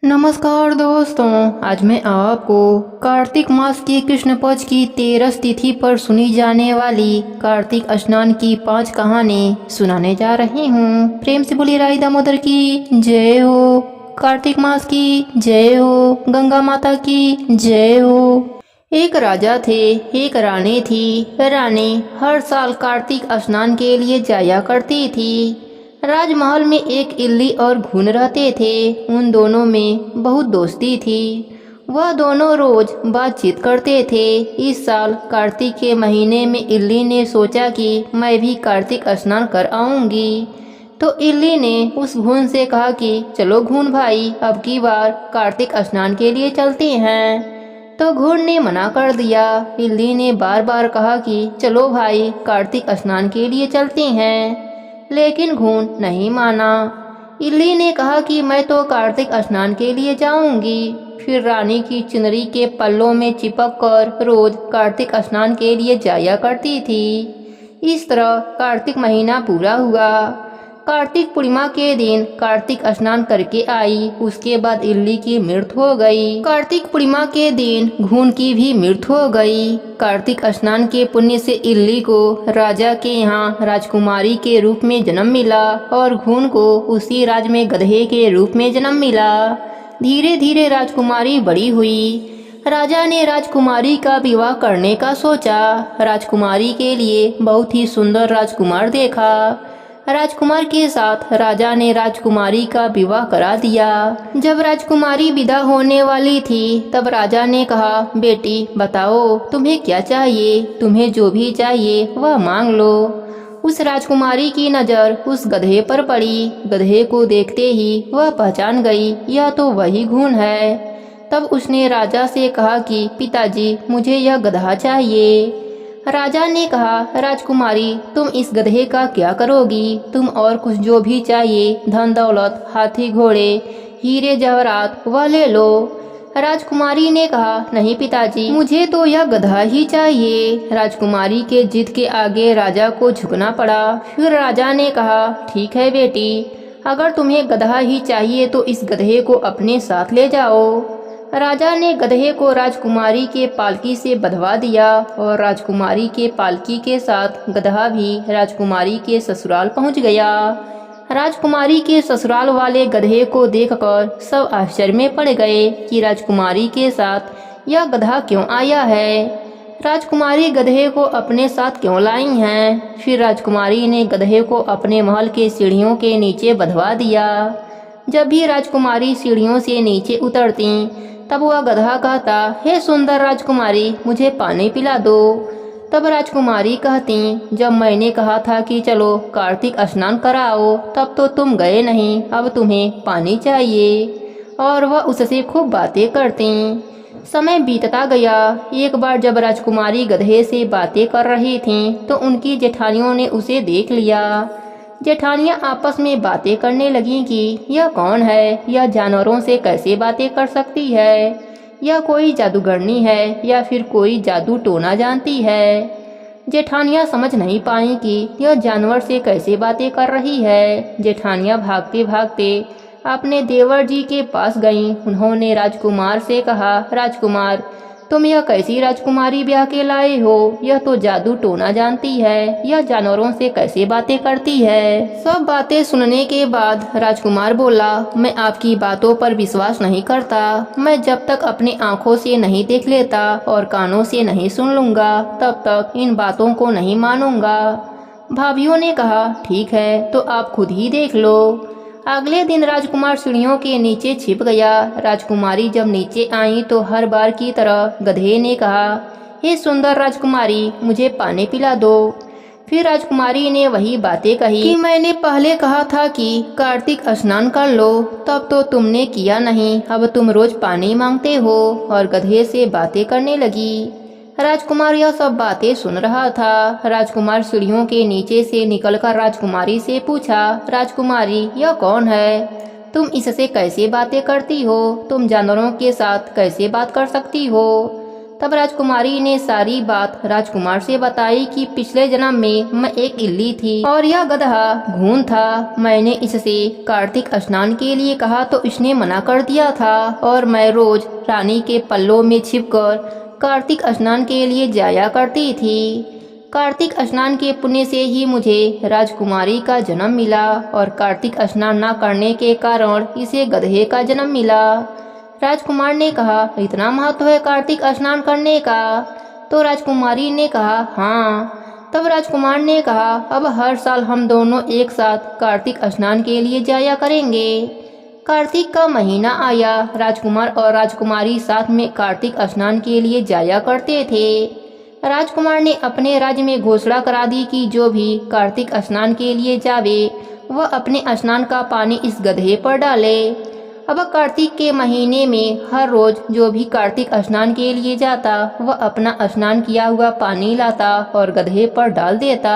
नमस्कार दोस्तों, आज मैं आपको कार्तिक मास की कृष्ण पक्ष की 13 तिथि पर सुनी जाने वाली कार्तिक स्नान की 5 कहानी सुनाने जा रही हूँ। प्रेम से बोलिए राई दामोदर की जय हो, कार्तिक मास की जय हो, गंगा माता की जय हो। एक राजा थे, एक रानी थी। रानी हर साल कार्तिक स्नान के लिए जाया करती थी। राजमहल में एक इल्ली और घुन रहते थे। उन दोनों में बहुत दोस्ती थी। वह दोनों रोज बातचीत करते थे। इस साल कार्तिक के महीने में इल्ली ने सोचा कि मैं भी कार्तिक स्नान कर आऊंगी। तो इल्ली ने उस घुन से कहा कि चलो घुन भाई, अब की बार कार्तिक स्नान के लिए चलते हैं। तो घुन ने मना कर दिया। इल्ली ने बार बार कहा कि चलो भाई कार्तिक स्नान के लिए चलते हैं, लेकिन घुन नहीं माना। इल्ली ने कहा कि मैं तो कार्तिक स्नान के लिए जाऊंगी। फिर रानी की चुनरी के पल्लों में चिपक कर रोज कार्तिक स्नान के लिए जाया करती थी। इस तरह कार्तिक महीना पूरा हुआ। कार्तिक पूर्णिमा के दिन कार्तिक स्नान करके आई। उसके बाद इल्ली की मृत्यु हो गई। कार्तिक पूर्णिमा के दिन घुन की भी मृत्यु हो गई। कार्तिक स्नान के पुण्य से इल्ली को राजा के यहाँ राजकुमारी के रूप में जन्म मिला और घुन को उसी राज में गधे के रूप में जन्म मिला। धीरे धीरे राजकुमारी बड़ी हुई। राजा ने राजकुमारी का विवाह करने का सोचा। राजकुमारी के लिए बहुत ही सुंदर राजकुमार देखा। राजकुमार के साथ राजा ने राजकुमारी का विवाह करा दिया। जब राजकुमारी विदा होने वाली थी तब राजा ने कहा, बेटी बताओ तुम्हें क्या चाहिए, तुम्हें जो भी चाहिए वह मांग लो। उस राजकुमारी की नज़र उस गधे पर पड़ी। गधे को देखते ही वह पहचान गई, यह तो वही घुन है। तब उसने राजा से कहा कि पिताजी मुझे यह गधा चाहिए। राजा ने कहा, राजकुमारी तुम इस गधे का क्या करोगी? तुम और कुछ जो भी चाहिए, धन दौलत, हाथी घोड़े, हीरे जवाहरात वह ले लो। राजकुमारी ने कहा, नहीं पिताजी मुझे तो यह गधा ही चाहिए। राजकुमारी के जिद के आगे राजा को झुकना पड़ा। फिर राजा ने कहा, ठीक है बेटी, अगर तुम्हें गधा ही चाहिए तो इस गधे को अपने साथ ले जाओ। राजा ने गधे को राजकुमारी के पालकी से बंधवा दिया और राजकुमारी के पालकी के साथ गधा भी राजकुमारी के ससुराल पहुंच गया। राजकुमारी के ससुराल वाले गधे को देखकर सब आश्चर्य में पड़ गए कि राजकुमारी के साथ यह गधा क्यों आया है। राजकुमारी गधे को अपने साथ क्यों लाई हैं? फिर राजकुमारी ने गधे को अपने महल के सीढ़ियों के नीचे बंधवा दिया। जब भी राजकुमारी सीढ़ियों से नीचे उतरती तब वह गधा कहता, हे सुंदर राजकुमारी मुझे पानी पिला दो। तब राजकुमारी कहती, जब मैंने कहा था कि चलो कार्तिक स्नान कराओ तब तो तुम गए नहीं, अब तुम्हें पानी चाहिए। और वह उससे खूब बातें करती। समय बीतता गया। एक बार जब राजकुमारी गधे से बातें कर रही थीं तो उनकी जेठानियों ने उसे देख लिया। जेठानियाँ आपस में बातें करने लगीं कि यह कौन है, यह जानवरों से कैसे बातें कर सकती है, यह कोई जादूगरनी है या फिर कोई जादू टोना जानती है। जेठानियाँ समझ नहीं पाईं कि यह जानवर से कैसे बातें कर रही है। जेठानियाँ भागते भागते अपने देवर जी के पास गईं। उन्होंने राजकुमार से कहा, राजकुमार तुम यह कैसी राजकुमारी ब्याह के लाए हो? यह तो जादू टोना जानती है, यह जानवरों से कैसे बातें करती है। सब बातें सुनने के बाद राजकुमार बोला, मैं आपकी बातों पर विश्वास नहीं करता। मैं जब तक अपनी आंखों से नहीं देख लेता और कानों से नहीं सुन लूंगा तब तक इन बातों को नहीं मानूंगा। भाभियों ने कहा, ठीक है तो आप खुद ही देख लो। अगले दिन राजकुमार सीढ़ियों के नीचे छिप गया। राजकुमारी जब नीचे आई तो हर बार की तरह गधे ने कहा, हे सुंदर राजकुमारी मुझे पानी पिला दो। फिर राजकुमारी ने वही बातें कही कि मैंने पहले कहा था कि कार्तिक स्नान कर लो, तब तो तुमने किया नहीं, अब तुम रोज पानी मांगते हो। और गधे से बातें करने लगी। राजकुमार यह सब बातें सुन रहा था। राजकुमार सीढ़ियों के नीचे से निकलकर राजकुमारी से पूछा, राजकुमारी यह कौन है? तुम इससे कैसे बातें करती हो? तुम जानवरों के साथ कैसे बात कर सकती हो? तब राजकुमारी ने सारी बात राजकुमार से बताई कि पिछले जन्म में मैं एक इल्ली थी और यह गधा घून था। मैंने इससे कार्तिक स्नान के लिए कहा तो इसने मना कर दिया था और मैं रोज रानी के पल्लों में छिपकर कार्तिक स्नान के लिए जाया करती थी। कार्तिक स्नान के पुण्य से ही मुझे राजकुमारी का जन्म मिला और कार्तिक स्नान न करने के कारण इसे गधे का जन्म मिला। राजकुमार ने कहा, इतना महत्व है कार्तिक स्नान करने का? तो राजकुमारी ने कहा, हाँ। तब राजकुमार ने कहा, अब हर साल हम दोनों एक साथ कार्तिक स्नान के लिए जाया करेंगे। कार्तिक का महीना आया। राजकुमार और राजकुमारी साथ में कार्तिक स्नान के लिए जाया करते थे। राजकुमार ने अपने राज्य में घोषणा करा दी कि जो भी कार्तिक स्नान के लिए जावे वह अपने स्नान का पानी इस गधे पर डाले। अब कार्तिक के महीने में हर रोज जो भी कार्तिक स्नान के लिए जाता वह अपना स्नान किया हुआ पानी लाता और गधे पर डाल देता।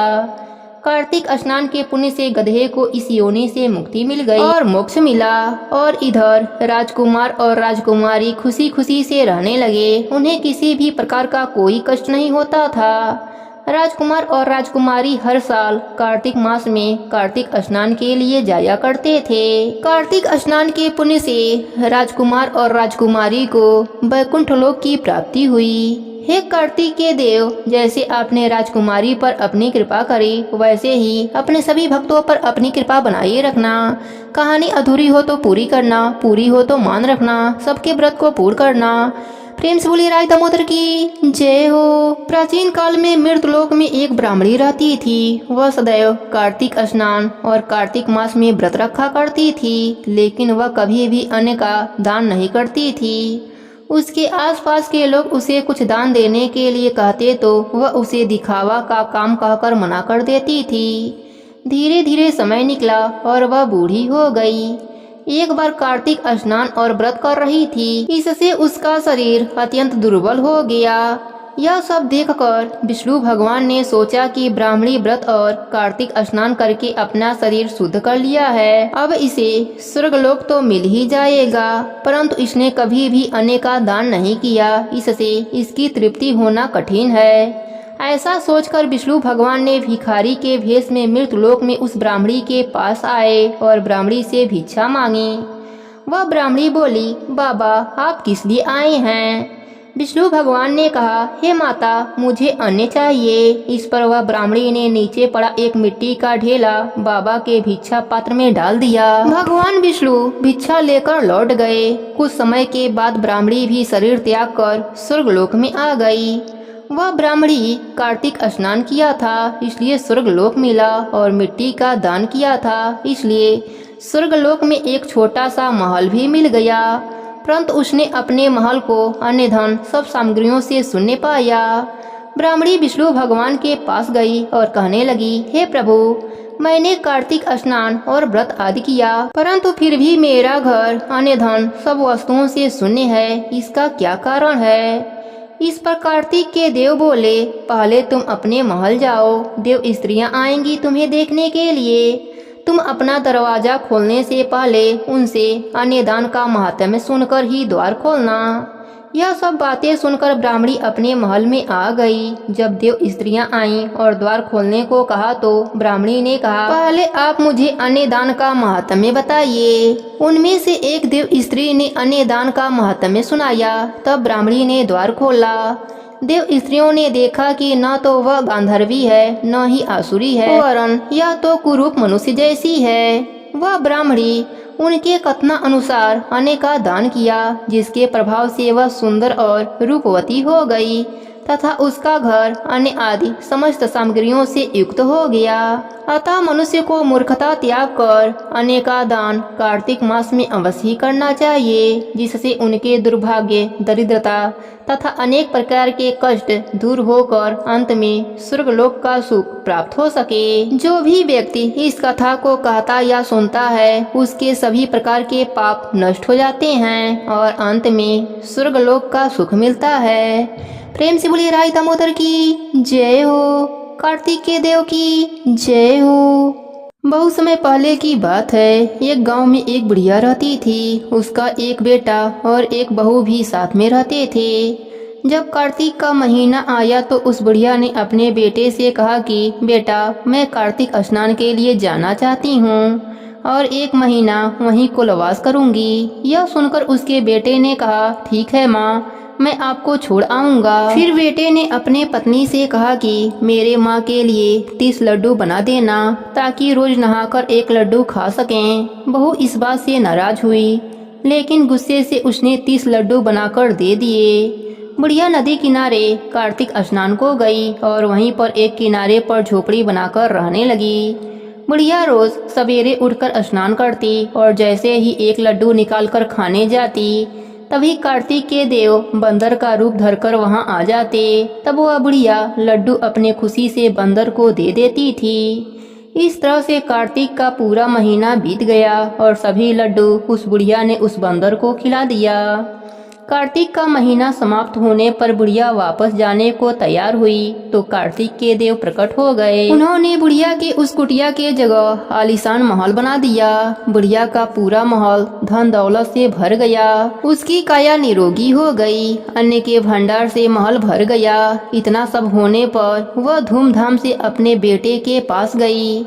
कार्तिक स्नान के पुण्य से गधे को इस योनि से मुक्ति मिल गई और मोक्ष मिला। और इधर राजकुमार और राजकुमारी खुशी खुशी से रहने लगे। उन्हें किसी भी प्रकार का कोई कष्ट नहीं होता था। राजकुमार और राजकुमारी हर साल कार्तिक मास में कार्तिक स्नान के लिए जाया करते थे। कार्तिक स्नान के पुण्य से राजकुमार और राजकुमारी को वैकुंठ लोक की प्राप्ति हुई। हे कार्तिक के देव, जैसे आपने राजकुमारी पर अपनी कृपा करी वैसे ही अपने सभी भक्तों पर अपनी कृपा बनाए रखना। कहानी अधूरी हो तो पूरी करना, पूरी हो तो मान रखना, सबके व्रत को पूर्ण करना। प्रेम से बोलिए राज दामोदर की जय हो। प्राचीन काल में मृतलोक में एक ब्राह्मणी रहती थी। वह सदैव कार्तिक स्नान और कार्तिक मास में व्रत रखा करती थी, लेकिन वह कभी भी अन्न का दान नहीं करती थी। उसके आसपास के लोग उसे कुछ दान देने के लिए कहते तो वह उसे दिखावा का काम कहकर मना कर देती थी। धीरे धीरे समय निकला और वह बूढ़ी हो गई। एक बार कार्तिक स्नान और व्रत कर रही थी, इससे उसका शरीर अत्यंत दुर्बल हो गया। यह सब देखकर विष्णु भगवान ने सोचा कि ब्राह्मणी व्रत और कार्तिक स्नान करके अपना शरीर शुद्ध कर लिया है, अब इसे स्वर्गलोक तो मिल ही जाएगा। परंतु इसने कभी भी अन्न का दान नहीं किया, इससे इसकी तृप्ति होना कठिन है। ऐसा सोचकर विष्णु भगवान ने भिखारी के भेष में मृतलोक में उस ब्राह्मणी के पास आए और ब्राह्मणी से भिक्षा मांगी। वह ब्राह्मणी बोली, बाबा आप किस लिए आए हैं? विष्णु भगवान ने कहा, हे माता मुझे अन्न चाहिए। इस पर वह ब्राह्मणी ने नीचे पड़ा एक मिट्टी का ढेला बाबा के भिक्षा पात्र में डाल दिया। भगवान विष्णु भिक्षा लेकर लौट गए। कुछ समय के बाद ब्राह्मणी भी शरीर त्याग कर स्वर्गलोक में आ गई। वह ब्राह्मणी कार्तिक स्नान किया था इसलिए स्वर्गलोक मिला और मिट्टी का दान किया था इसलिए स्वर्गलोक में एक छोटा सा महल भी मिल गया। परंतु उसने अपने महल को अन्य धन सब सामग्रियों से शून्य पाया। ब्राह्मणी विष्णु भगवान के पास गई और कहने लगी, हे प्रभु मैंने कार्तिक स्नान और व्रत आदि किया, परंतु फिर भी मेरा घर अन्य धन सब वस्तुओं से शून्य है, इसका क्या कारण है? इस पर कार्तिक के देव बोले, पहले तुम अपने महल जाओ, देव स्त्रियां आएंगी तुम्हें देखने के लिए। तुम अपना दरवाजा खोलने से पहले उनसे अन्य दान का महात्म्य सुनकर ही द्वार खोलना। यह सब बातें सुनकर ब्राह्मणी अपने महल में आ गई। जब देव स्त्रियां आईं और द्वार खोलने को कहा तो ब्राह्मणी ने कहा, पहले आप मुझे अन्य दान का महात्म्य बताइए। उनमें से एक देव स्त्री ने अन्य दान का महात्म्य सुनाया। तब ब्राह्मणी ने द्वार खोला। देव स्त्रियों ने देखा कि न तो वह गांधर्वी है न ही आसुरी है, वरन यह तो कुरूप मनुष्य जैसी है। वह ब्राह्मणी उनके कथना अनुसार अन्न का दान किया, जिसके प्रभाव से वह सुंदर और रूपवती हो गई तथा उसका घर अन्न आदि समस्त सामग्रियों से युक्त हो गया। अतः मनुष्य को मूर्खता त्याग कर अन्न का दान कार्तिक मास में अवश्य ही करना चाहिए, जिससे उनके दुर्भाग्य, दरिद्रता तथा अनेक प्रकार के कष्ट दूर होकर अंत में स्वर्गलोक का सुख प्राप्त हो सके। जो भी व्यक्ति इस कथा को कहता या सुनता है उसके सभी प्रकार के पाप नष्ट हो जाते हैं और अंत में स्वर्गलोक का सुख मिलता है। प्रेम से बोलिए राज दामोदर की जय हो, कार्तिक के देव की जय हो। बहुत समय पहले की बात है। एक गांव में एक बुढ़िया रहती थी। उसका एक बेटा और एक बहू भी साथ में रहते थे। जब कार्तिक का महीना आया तो उस बुढ़िया ने अपने बेटे से कहा कि बेटा, मैं कार्तिक स्नान के लिए जाना चाहती हूँ और 1 महीना वहीं कुलवास करूँगी। यह सुनकर उसके बेटे ने कहा, ठीक है माँ, मैं आपको छोड़ आऊँगा। फिर बेटे ने अपने पत्नी से कहा कि मेरे माँ के लिए 30 लड्डू बना देना ताकि रोज नहाकर 1 लड्डू खा सकें। बहू इस बात से नाराज हुई, लेकिन गुस्से से उसने 30 लड्डू बनाकर दे दिए। बुढ़िया नदी किनारे कार्तिक स्नान को गई और वहीं पर एक किनारे पर झोपड़ी बनाकर रहने लगी। बुढ़िया रोज सवेरे उठकर स्नान करती और जैसे ही 1 लड्डू निकालकर खाने जाती, तभी कार्तिक के देव बंदर का रूप धरकर वहां आ जाते। तब वह बुढ़िया लड्डू अपने खुशी से बंदर को दे देती थी। इस तरह से कार्तिक का पूरा महीना बीत गया और सभी लड्डू उस बुढ़िया ने उस बंदर को खिला दिया। कार्तिक का महीना समाप्त होने पर बुढ़िया वापस जाने को तैयार हुई तो कार्तिक के देव प्रकट हो गए। उन्होंने बुढ़िया के उस कुटिया के जगह आलीशान महल बना दिया। बुढ़िया का पूरा महल धन दौलत से भर गया। उसकी काया निरोगी हो गई। अन्न के भंडार से महल भर गया। इतना सब होने पर वह धूमधाम से अपने बेटे के पास गई।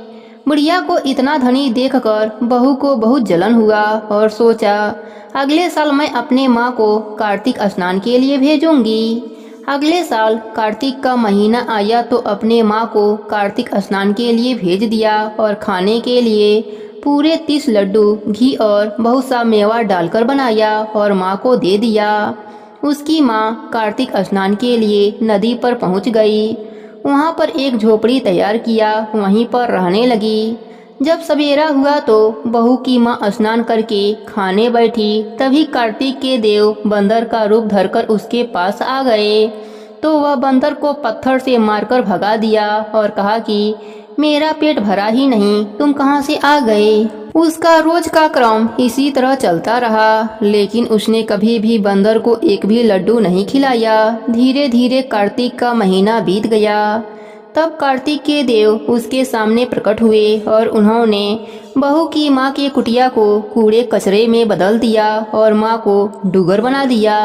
बुढ़िया को इतना धनी देखकर बहू को बहुत जलन हुआ और सोचा, अगले साल मैं अपने माँ को कार्तिक स्नान के लिए भेजूंगी। अगले साल कार्तिक का महीना आया तो अपने माँ को कार्तिक स्नान के लिए भेज दिया और खाने के लिए पूरे 30 लड्डू घी और बहुत सा मेवा डालकर बनाया और माँ को दे दिया। उसकी माँ कार्तिक स्नान के लिए नदी पर पहुँच गई। वहाँ पर एक झोपड़ी तैयार किया, वहीं पर रहने लगी। जब सवेरा हुआ तो बहू की माँ स्नान करके खाने बैठी, तभी कार्तिक के देव बंदर का रूप धरकर उसके पास आ गए। तो वह बंदर को पत्थर से मारकर भगा दिया और कहा कि मेरा पेट भरा ही नहीं, तुम कहाँ से आ गए। उसका रोज का क्रम इसी तरह चलता रहा, लेकिन उसने कभी भी बंदर को एक भी लड्डू नहीं खिलाया। धीरे धीरे कार्तिक का महीना बीत गया। तब कार्तिक के देव उसके सामने प्रकट हुए और उन्होंने बहू की माँ के कुटिया को कूड़े कचरे में बदल दिया और माँ को डूगर बना दिया।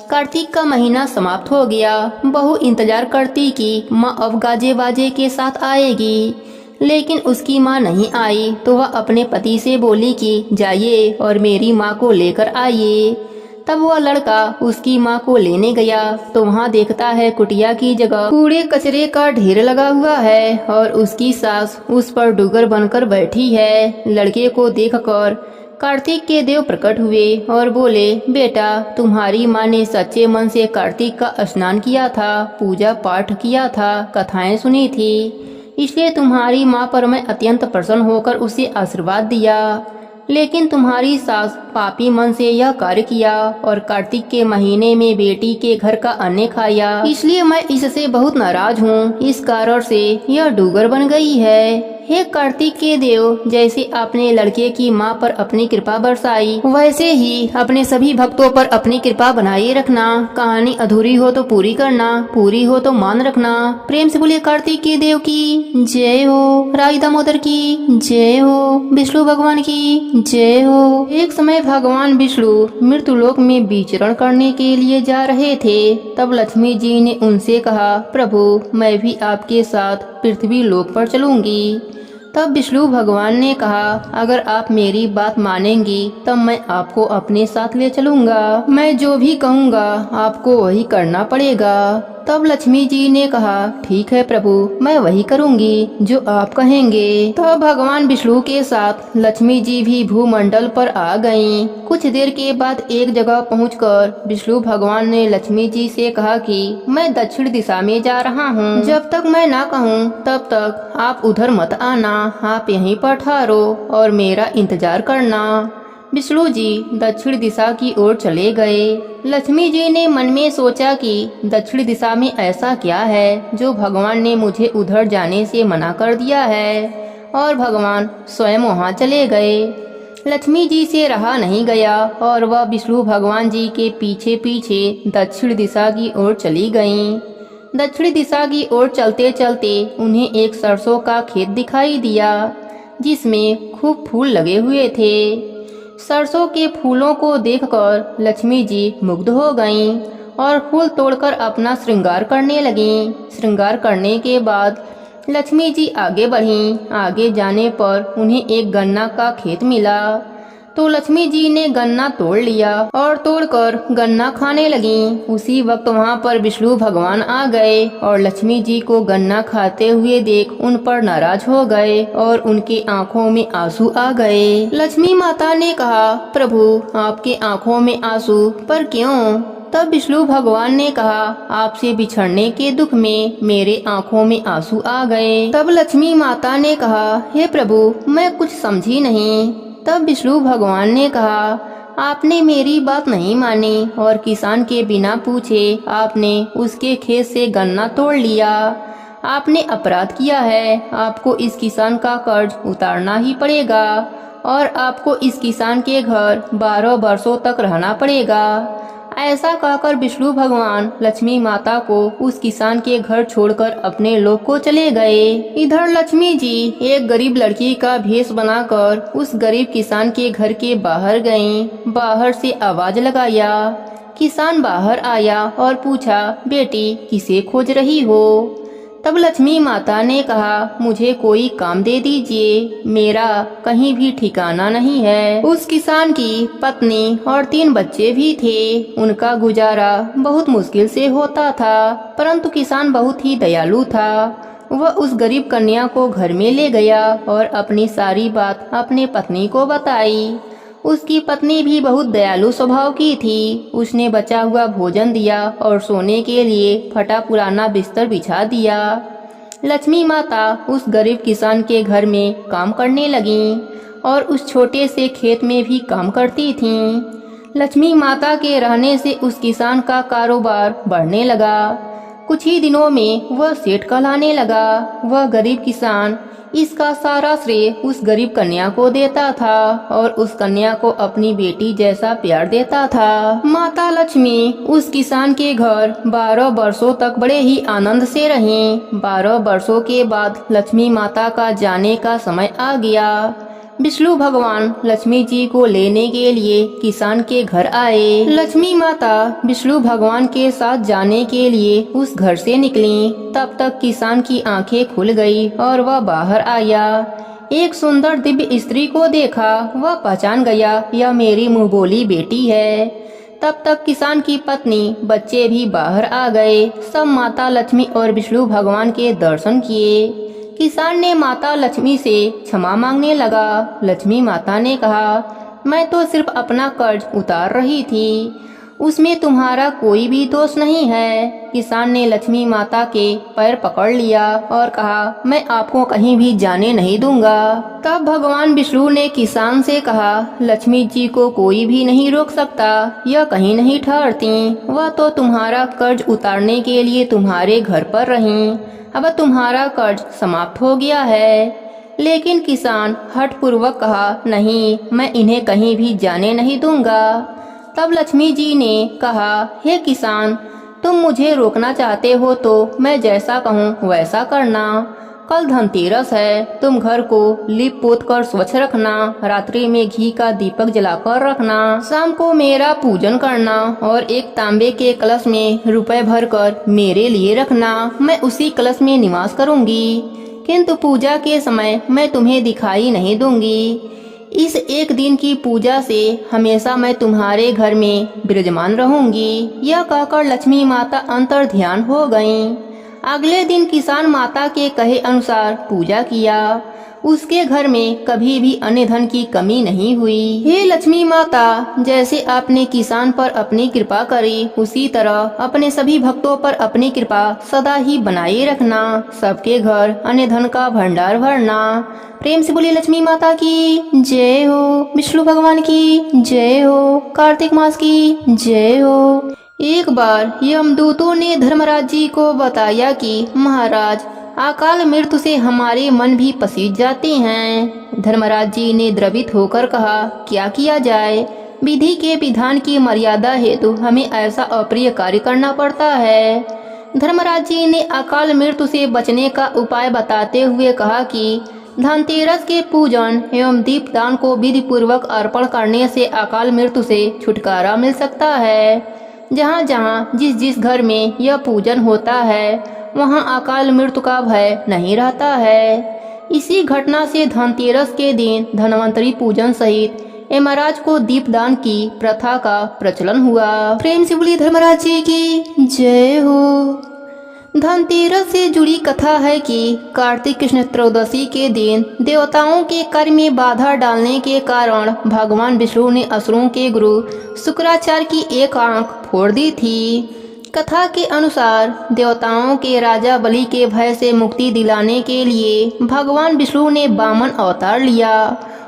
कार्तिक का महीना समाप्त हो गया। बहू इंतजार करती कि माँ अब गाजे बाजे के साथ आएगी, लेकिन उसकी माँ नहीं आई। तो वह अपने पति से बोली कि जाइए और मेरी माँ को लेकर आइए। तब वह लड़का उसकी माँ को लेने गया तो वहाँ देखता है कुटिया की जगह कूड़े कचरे का ढेर लगा हुआ है और उसकी सास उस पर डूगर बनकर बैठी है। लड़के को देखकर कार्तिक के देव प्रकट हुए और बोले, बेटा, तुम्हारी माँ ने सच्चे मन से कार्तिक का स्नान किया था, पूजा पाठ किया था, कथाएं सुनी थी, इसलिए तुम्हारी माँ पर मैं अत्यंत प्रसन्न होकर उसे आशीर्वाद दिया। लेकिन तुम्हारी सास पापी मन से यह कार्य किया और कार्तिक के महीने में बेटी के घर का अन्न खाया, इसलिए मैं इससे बहुत नाराज हूँ। इस कारण से यह डूगर बन गई है। हे कार्तिक के देव, जैसे आपने लड़के की माँ पर अपनी कृपा बरसाई, वैसे ही अपने सभी भक्तों पर अपनी कृपा बनाए रखना। कहानी अधूरी हो तो पूरी करना, पूरी हो तो मान रखना। प्रेम से बोलिए कार्तिक के देव की जय हो, राई दामोदर की जय हो, विष्णु भगवान की जय हो। एक समय भगवान विष्णु मृत्युलोक में विचरण करने के लिए जा रहे थे। तब लक्ष्मी जी ने उनसे कहा, प्रभु, मैं भी आपके साथ पृथ्वी लोक पर चलूंगी। तब विष्णु भगवान ने कहा, अगर आप मेरी बात मानेंगी तब मैं आपको अपने साथ ले चलूंगा। मैं जो भी कहूँगा आपको वही करना पड़ेगा। तब लक्ष्मी जी ने कहा, ठीक है प्रभु, मैं वही करूंगी जो आप कहेंगे। तब भगवान विष्णु के साथ लक्ष्मी जी भी भूमंडल पर आ गईं। कुछ देर के बाद एक जगह पहुंचकर विष्णु भगवान ने लक्ष्मी जी से कहा कि मैं दक्षिण दिशा में जा रहा हूं। जब तक मैं ना कहूं तब तक आप उधर मत आना, आप यहीं पर ठहरो और मेरा इंतजार करना। विष्णु जी दक्षिण दिशा की ओर चले गए। लक्ष्मी जी ने मन में सोचा कि दक्षिण दिशा में ऐसा क्या है जो भगवान ने मुझे उधर जाने से मना कर दिया है, और भगवान स्वयं वहां चले गए। लक्ष्मी जी से रहा नहीं गया और वह विष्णु भगवान जी के पीछे पीछे दक्षिण दिशा की ओर चली गईं। दक्षिण दिशा की ओर चलते चलते उन्हें एक सरसों का खेत दिखाई दिया जिसमें खूब फूल लगे हुए थे। सरसों के फूलों को देखकर लक्ष्मी जी मुग्ध हो गईं और फूल तोड़कर अपना श्रृंगार करने लगीं। श्रृंगार करने के बाद लक्ष्मी जी आगे बढ़ीं। आगे जाने पर उन्हें एक गन्ना का खेत मिला, तो लक्ष्मी जी ने गन्ना तोड़ लिया और तोड़कर गन्ना खाने लगीं। उसी वक्त वहाँ पर विष्णु भगवान आ गए और लक्ष्मी जी को गन्ना खाते हुए देख उन पर नाराज हो गए और उनके आंखों में आंसू आ गए। लक्ष्मी माता ने कहा, प्रभु आपके आंखों में आंसू पर क्यों? तब विष्णु भगवान ने कहा, आपसे बिछड़ने के दुख में मेरे आंखों में आंसू आ गए। तब लक्ष्मी माता ने कहा, हे प्रभु मैं कुछ समझी नहीं। तब विष्णु भगवान ने कहा, आपने मेरी बात नहीं मानी और किसान के बिना पूछे आपने उसके खेत से गन्ना तोड़ लिया। आपने अपराध किया है। आपको इस किसान का कर्ज उतारना ही पड़ेगा और आपको इस किसान के घर 12 वर्षों तक रहना पड़ेगा। ऐसा कहकर विष्णु भगवान लक्ष्मी माता को उस किसान के घर छोड़कर अपने लोक को चले गए। इधर लक्ष्मी जी एक गरीब लड़की का भेष बनाकर उस गरीब किसान के घर के बाहर गईं। बाहर से आवाज लगाया। किसान बाहर आया और पूछा, बेटी किसे खोज रही हो? तब लक्ष्मी माता ने कहा, मुझे कोई काम दे दीजिए, मेरा कहीं भी ठिकाना नहीं है। उस किसान की पत्नी और 3 बच्चे भी थे। उनका गुजारा बहुत मुश्किल से होता था, परंतु किसान बहुत ही दयालु था। वह उस गरीब कन्या को घर में ले गया और अपनी सारी बात अपने पत्नी को बताई। उसकी पत्नी भी बहुत दयालु स्वभाव की थी। उसने बचा हुआ भोजन दिया और सोने के लिए फटा पुराना बिस्तर बिछा दिया। लक्ष्मी माता उस गरीब किसान के घर में काम करने लगीं और उस छोटे से खेत में भी काम करती थीं। लक्ष्मी माता के रहने से उस किसान का कारोबार बढ़ने लगा। कुछ ही दिनों में वह सेठ कहलाने लगा। वह गरीब किसान इसका सारा श्रेय उस गरीब कन्या को देता था और उस कन्या को अपनी बेटी जैसा प्यार देता था। माता लक्ष्मी उस किसान के घर 12 वर्षों तक बड़े ही आनंद से रहीं। 12 वर्षों के बाद लक्ष्मी माता का जाने का समय आ गया। विष्णु भगवान लक्ष्मी जी को लेने के लिए किसान के घर आए। लक्ष्मी माता विष्णु भगवान के साथ जाने के लिए उस घर से निकली। तब तक किसान की आंखें खुल गई और वह बाहर आया। एक सुंदर दिव्य स्त्री को देखा। वह पहचान गया, यह मेरी मुंहबोली बेटी है। तब तक किसान की पत्नी बच्चे भी बाहर आ गए। सब माता लक्ष्मी और विष्णु भगवान के दर्शन किए। किसान ने माता लक्ष्मी से क्षमा मांगने लगा। लक्ष्मी माता ने कहा, मैं तो सिर्फ अपना कर्ज उतार रही थी, उसमें तुम्हारा कोई भी दोष नहीं है। किसान ने लक्ष्मी माता के पैर पकड़ लिया और कहा, मैं आपको कहीं भी जाने नहीं दूंगा। तब भगवान विष्णु ने किसान से कहा, लक्ष्मी जी को कोई भी नहीं रोक सकता, यह कहीं नहीं ठहरती। वह तो तुम्हारा कर्ज उतारने के लिए तुम्हारे घर पर रहीं। अब तुम्हारा कर्ज समाप्त हो गया है। लेकिन किसान हठपूर्वक कहा, नहीं, मैं इन्हें कहीं भी जाने नहीं दूंगा। तब लक्ष्मी जी ने कहा, हे किसान, तुम मुझे रोकना चाहते हो तो मैं जैसा कहूँ वैसा करना। कल धनतेरस है, तुम घर को लीप पोत कर स्वच्छ रखना, रात्रि में घी का दीपक जलाकर रखना, शाम को मेरा पूजन करना और एक तांबे के कलश में रुपए भरकर मेरे लिए रखना। मैं उसी कलश में निवास करूंगी, किंतु पूजा के समय मैं तुम्हें दिखाई नहीं दूंगी। इस एक दिन की पूजा से हमेशा मैं तुम्हारे घर में विराजमान रहूंगी। यह कहकर लक्ष्मी माता अंतर ध्यान हो गईं। अगले दिन किसान माता के कहे अनुसार पूजा किया। उसके घर में कभी भी अन्य धन की कमी नहीं हुई। हे लक्ष्मी माता, जैसे आपने किसान पर अपनी कृपा करी, उसी तरह अपने सभी भक्तों पर अपनी कृपा सदा ही बनाए रखना। सबके घर अन्य धन का भंडार भरना। प्रेम से बोलिए लक्ष्मी माता की जय हो, विष्णु भगवान की जय हो, कार्तिक मास की जय हो। एक बार यमदूतों ने धर्मराज जी को बताया कि महाराज, अकाल मृत्यु से हमारे मन भी पसीज जाते हैं। धर्मराज जी ने द्रवित होकर कहा, क्या किया जाए? विधि के विधान की मर्यादा हेतु हमें ऐसा अप्रिय कार्य करना पड़ता है। धर्मराज जी ने अकाल मृत्यु से बचने का उपाय बताते हुए कहा कि धनतेरस के पूजन एवं दीपदान को विधि पूर्वक अर्पण करने से अकाल मृत्यु से छुटकारा मिल सकता है। जहाँ जहाँ जिस जिस घर में यह पूजन होता है वहाँ अकाल मृत्यु का भय नहीं रहता है। इसी घटना से धनतेरस के दिन धनवंतरी पूजन सहित यमराज को दीपदान की प्रथा का प्रचलन हुआ। प्रेम से बोलिए धर्मराज जी की जय हो। धनतेरस से जुड़ी कथा है कि कार्तिक कृष्ण त्रयोदशी के दिन देवताओं के कर्म में बाधा डालने के कारण भगवान विष्णु ने असुरों के गुरु शुक्राचार्य की एक आंख फोड़ दी थी। कथा के अनुसार देवताओं के राजा बलि के भय से मुक्ति दिलाने के लिए भगवान विष्णु ने वामन अवतार लिया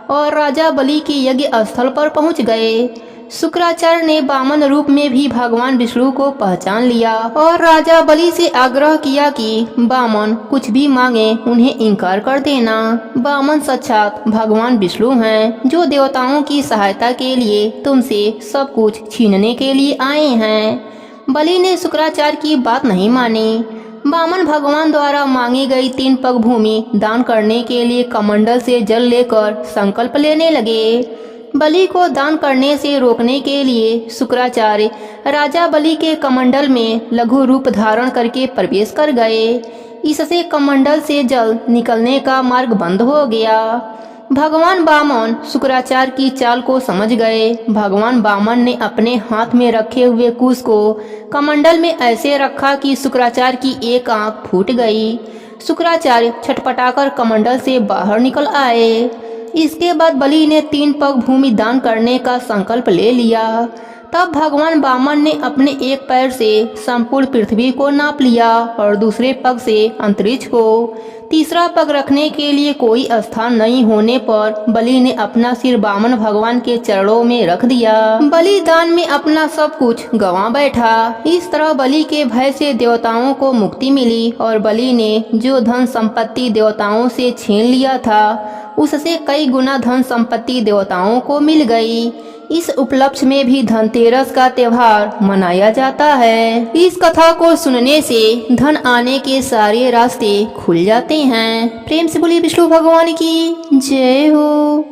और राजा बलि के यज्ञ स्थल पर पहुंच गए। शुक्राचार्य ने वामन रूप में भी भगवान विष्णु को पहचान लिया और राजा बलि से आग्रह किया कि वामन कुछ भी मांगे उन्हें इनकार कर देना। वामन साक्षात भगवान विष्णु हैं जो देवताओं की सहायता के लिए तुमसे सब कुछ छीनने के लिए आए हैं। बलि ने शुक्राचार्य की बात नहीं मानी। वामन भगवान द्वारा मांगी गई 3 पग भूमि दान करने के लिए कमंडल से जल लेकर संकल्प लेने लगे। बलि को दान करने से रोकने के लिए शुक्राचार्य राजा बलि के कमंडल में लघु रूप धारण करके प्रवेश कर गए। इससे कमंडल से जल निकलने का मार्ग बंद हो गया। भगवान वामन शुक्राचार्य की चाल को समझ गए। भगवान वामन ने अपने हाथ में रखे हुए कुश को कमंडल में ऐसे रखा कि शुक्राचार्य की एक आंख फूट गई। शुक्राचार्य छटपटाकर कमंडल से बाहर निकल आए। इसके बाद बलि ने 3 पग भूमि दान करने का संकल्प ले लिया। तब भगवान वामन ने अपने एक पैर से संपूर्ण पृथ्वी को नाप लिया और दूसरे पग से अंतरिक्ष को। तीसरा पग रखने के लिए कोई स्थान नहीं होने पर बलि ने अपना सिर वामन भगवान के चरणों में रख दिया। बलिदान में अपना सब कुछ गंवा बैठा। इस तरह बलि के भय से देवताओं को मुक्ति मिली और बलि ने जो धन संपत्ति देवताओं से छीन लिया था उससे कई गुना धन संपत्ति देवताओं को मिल गई। इस उपलक्ष्य में भी धनतेरस का त्योहार मनाया जाता है। इस कथा को सुनने से धन आने के सारे रास्ते खुल जाते हैं। प्रेम से बोलिए विष्णु भगवान की जय हो।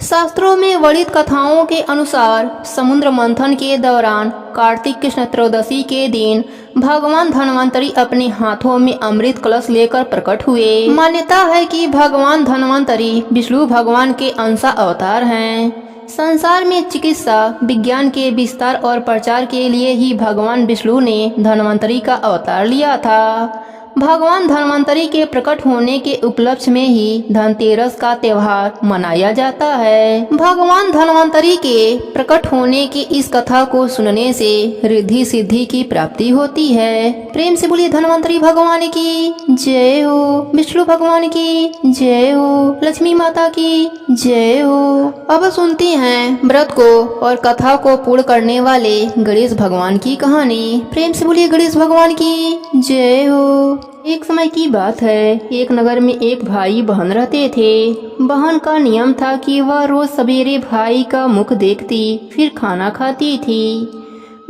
शास्त्रों में वर्णित कथाओं के अनुसार समुद्र मंथन के दौरान कार्तिक कृष्ण त्रयोदशी के दिन भगवान धन्वंतरी अपने हाथों में अमृत कलश लेकर प्रकट हुए। मान्यता है कि भगवान धन्वंतरी विष्णु भगवान के अंशा अवतार हैं। संसार में चिकित्सा विज्ञान के विस्तार और प्रचार के लिए ही भगवान विष्णु ने धन्वंतरी का अवतार लिया था। भगवान धन्वंतरी के प्रकट होने के उपलक्ष्य में ही धनतेरस का त्योहार मनाया जाता है। भगवान धन्वंतरी के प्रकट होने की इस कथा को सुनने से रिद्धि सिद्धि की प्राप्ति होती है। प्रेम से बोलिए धन्वंतरी भगवान की जय हो, विष्णु भगवान की जय हो, लक्ष्मी माता की जय हो। अब सुनते हैं व्रत को और कथा को पूर्ण करने वाले गणेश भगवान की कहानी। प्रेम से बोलिए गणेश भगवान की जय हो। एक समय की बात है, एक नगर में एक भाई बहन रहते थे। बहन का नियम था कि वह रोज सवेरे भाई का मुख देखती फिर खाना खाती थी।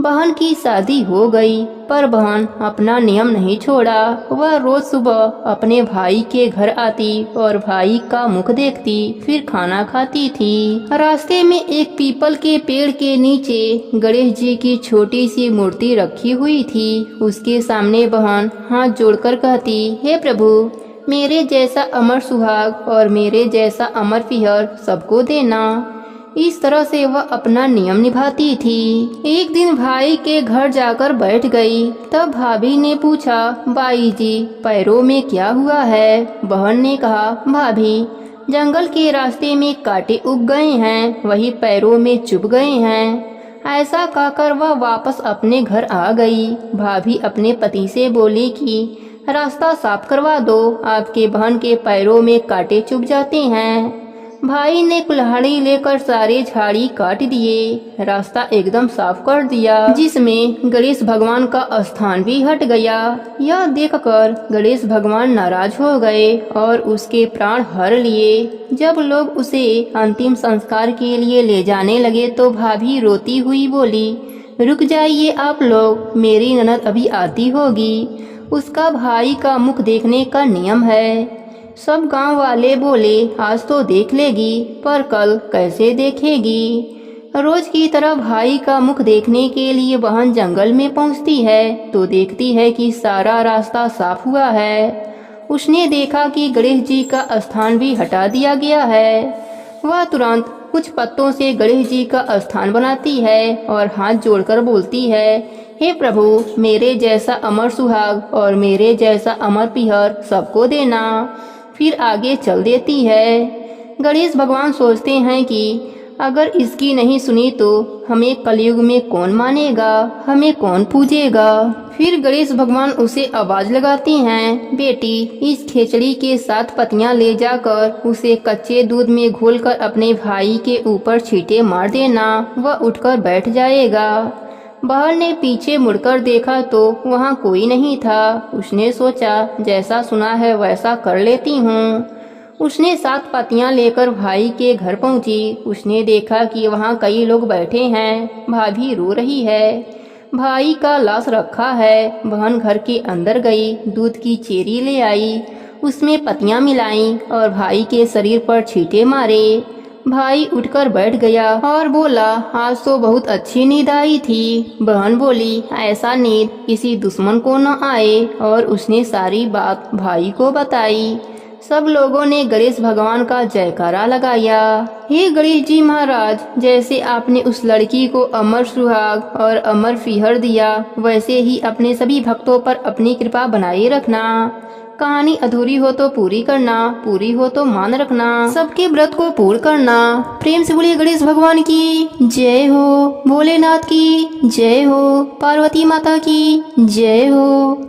बहन की शादी हो गई पर बहन अपना नियम नहीं छोड़ा। वह रोज सुबह अपने भाई के घर आती और भाई का मुख देखती फिर खाना खाती थी। रास्ते में एक पीपल के पेड़ के नीचे गणेश जी की छोटी सी मूर्ति रखी हुई थी। उसके सामने बहन हाथ जोड़कर कहती, हे प्रभु, मेरे जैसा अमर सुहाग और मेरे जैसा अमर पिहर सबको देना। इस तरह से वह अपना नियम निभाती थी। एक दिन भाई के घर जाकर बैठ गई। तब भाभी ने पूछा, बाई जी पैरों में क्या हुआ है? बहन ने कहा, भाभी जंगल के रास्ते में कांटे उग गए हैं, वही पैरों में चुभ गए हैं। ऐसा कहकर वह वापस अपने घर आ गई। भाभी अपने पति से बोली कि रास्ता साफ करवा दो, आपके बहन के पैरों में कांटे चुभ जाते हैं। भाई ने कुल्हाड़ी लेकर सारे झाड़ी काट दिए, रास्ता एकदम साफ कर दिया, जिसमें गणेश भगवान का स्थान भी हट गया। यह देखकर गणेश भगवान नाराज हो गए और उसके प्राण हर लिए। जब लोग उसे अंतिम संस्कार के लिए ले जाने लगे तो भाभी रोती हुई बोली, रुक जाइए आप लोग, मेरी ननद अभी आती होगी, उसका भाई का मुख देखने का नियम है। सब गांव वाले बोले, आज तो देख लेगी पर कल कैसे देखेगी। रोज की तरह भाई का मुख देखने के लिए बहन जंगल में पहुंचती है तो देखती है कि सारा रास्ता साफ हुआ है। उसने देखा कि गणेश जी का स्थान भी हटा दिया गया है। वह तुरंत कुछ पत्तों से गणेश जी का स्थान बनाती है और हाथ जोड़कर बोलती है, हे प्रभु, मेरे जैसा अमर सुहाग और मेरे जैसा अमर पीहर सबको देना। फिर आगे चल देती है। गणेश भगवान सोचते हैं कि अगर इसकी नहीं सुनी तो हमें कलयुग में कौन मानेगा, हमें कौन पूजेगा। फिर गणेश भगवान उसे आवाज लगाती हैं, बेटी, इस खेचड़ी के 7 पत्तियां ले जाकर उसे कच्चे दूध में घोलकर अपने भाई के ऊपर छींटे मार देना, वह उठकर बैठ जाएगा। बहन ने पीछे मुड़कर देखा तो वहाँ कोई नहीं था। उसने सोचा, जैसा सुना है वैसा कर लेती हूँ। उसने 7 पत्तियां लेकर भाई के घर पहुंची। उसने देखा कि वहाँ कई लोग बैठे हैं। भाभी रो रही है। भाई का लाश रखा है। बहन घर के अंदर गई, दूध की चेरी ले आई, उसमें पत्तियां मिलाई और भाई के शरीर पर छींटे मारे। भाई उठकर बैठ गया और बोला, आज तो बहुत अच्छी नींद आई थी। बहन बोली, ऐसा नींद किसी दुश्मन को न आए, और उसने सारी बात भाई को बताई। सब लोगों ने गणेश भगवान का जयकारा लगाया। हे गणेश जी महाराज, जैसे आपने उस लड़की को अमर सुहाग और अमर फीहर दिया, वैसे ही अपने सभी भक्तों पर अपनी कृपा बनाए रखना। कहानी अधूरी हो तो पूरी करना, पूरी हो तो मान रखना, सबके व्रत को पूर्ण करना। प्रेम से बोलिए गणेश भगवान की जय हो, भोलेनाथ की जय हो, पार्वती माता की जय हो।